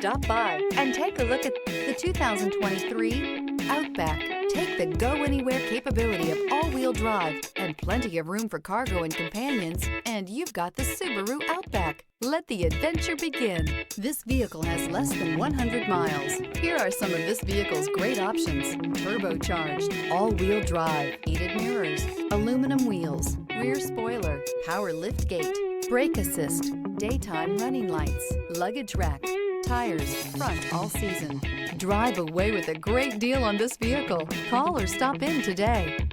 Stop by and take a look at the 2023 Outback. Take the go-anywhere capability of all-wheel drive and plenty of room for cargo and companions, and you've got the Subaru Outback. Let the adventure begin. This vehicle has less than 100 miles. Here are some of this vehicle's great options: turbocharged, all-wheel drive, heated mirrors, aluminum wheels, rear spoiler, power liftgate, brake assist, daytime running lights, luggage rack, tires, front all season. Drive away with a great deal on this vehicle. Call or stop in today.